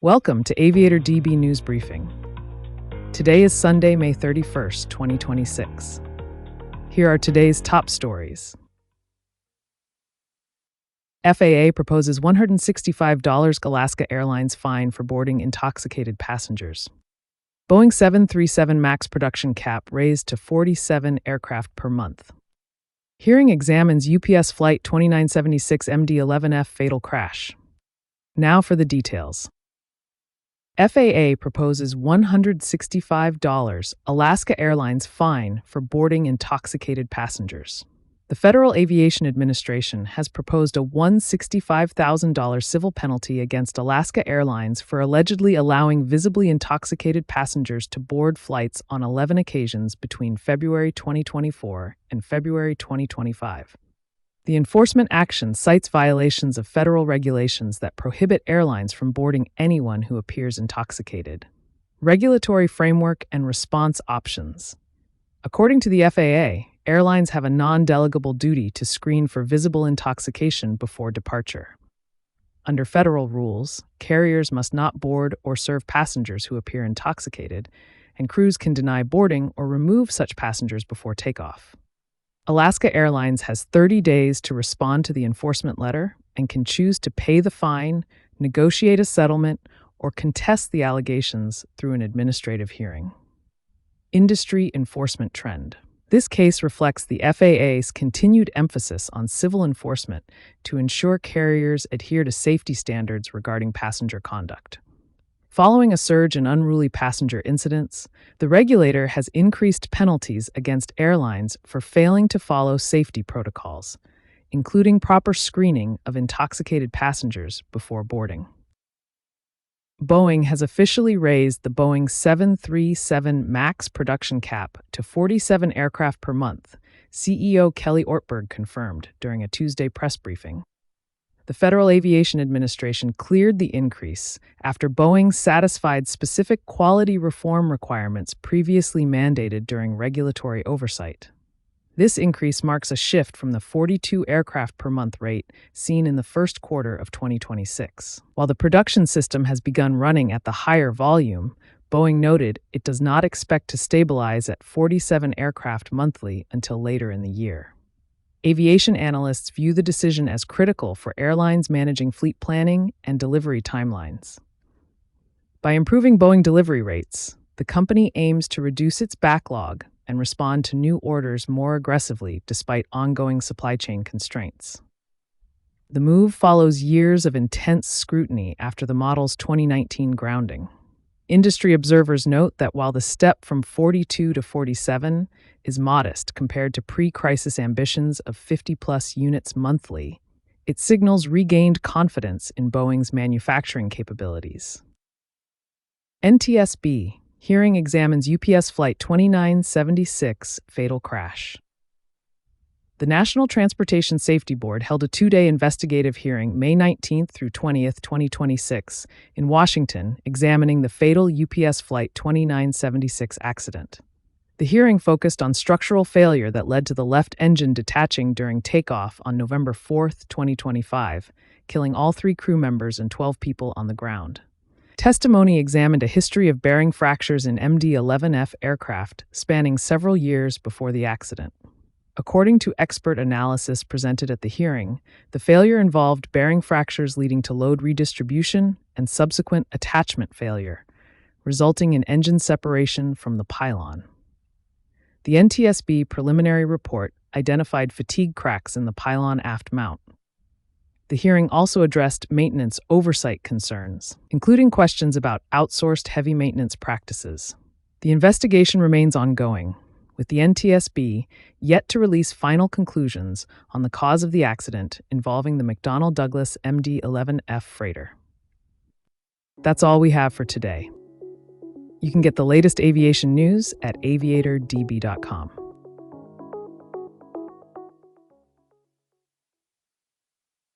Welcome to Aviator DB News Briefing. Today is Sunday, May 31st, 2026. Here are today's top stories. FAA proposes $165 Alaska Airlines fine for boarding intoxicated passengers. Boeing 737 MAX production cap raised to 47 aircraft per month. Hearing examines UPS Flight 2976 MD-11F fatal crash. Now for the details. FAA proposes $165 Alaska Airlines fine for boarding intoxicated passengers. The Federal Aviation Administration has proposed a $165,000 civil penalty against Alaska Airlines for allegedly allowing visibly intoxicated passengers to board flights on 11 occasions between February 2024 and February 2025. The enforcement action cites violations of federal regulations that prohibit airlines from boarding anyone who appears intoxicated. Regulatory framework and response options. According to the FAA, airlines have a non-delegable duty to screen for visible intoxication before departure. Under federal rules, carriers must not board or serve passengers who appear intoxicated, and crews can deny boarding or remove such passengers before takeoff. Alaska Airlines has 30 days to respond to the enforcement letter and can choose to pay the fine, negotiate a settlement, or contest the allegations through an administrative hearing. Industry enforcement trend. This case reflects the FAA's continued emphasis on civil enforcement to ensure carriers adhere to safety standards regarding passenger conduct. Following a surge in unruly passenger incidents, the regulator has increased penalties against airlines for failing to follow safety protocols, including proper screening of intoxicated passengers before boarding. Boeing has officially raised the Boeing 737 MAX production cap to 47 aircraft per month, CEO Kelly Ortberg confirmed during a Tuesday press briefing. The Federal Aviation Administration cleared the increase after Boeing satisfied specific quality reform requirements previously mandated during regulatory oversight. This increase marks a shift from the 42 aircraft per month rate seen in the first quarter of 2026. While the production system has begun running at the higher volume, Boeing noted it does not expect to stabilize at 47 aircraft monthly until later in the year. Aviation analysts view the decision as critical for airlines managing fleet planning and delivery timelines. By improving Boeing delivery rates, the company aims to reduce its backlog and respond to new orders more aggressively despite ongoing supply chain constraints. The move follows years of intense scrutiny after the model's 2019 grounding. Industry observers note that while the step from 42 to 47 is modest compared to pre-crisis ambitions of 50-plus units monthly, it signals regained confidence in Boeing's manufacturing capabilities. NTSB hearing examines UPS Flight 2976 fatal crash. The National Transportation Safety Board held a two-day investigative hearing May 19th through 20th, 2026 in Washington, examining the fatal UPS Flight 2976 accident. The hearing focused on structural failure that led to the left engine detaching during takeoff on November 4th, 2025, killing all 3 crew members and 12 people on the ground. Testimony examined a history of bearing fractures in MD-11F aircraft spanning several years before the accident. According to expert analysis presented at the hearing, the failure involved bearing fractures leading to load redistribution and subsequent attachment failure, resulting in engine separation from the pylon. The NTSB preliminary report identified fatigue cracks in the pylon aft mount. The hearing also addressed maintenance oversight concerns, including questions about outsourced heavy maintenance practices. The investigation remains ongoing, with the NTSB yet to release final conclusions on the cause of the accident involving the McDonnell Douglas MD-11F freighter. That's all we have for today. You can get the latest aviation news at aviatordb.com.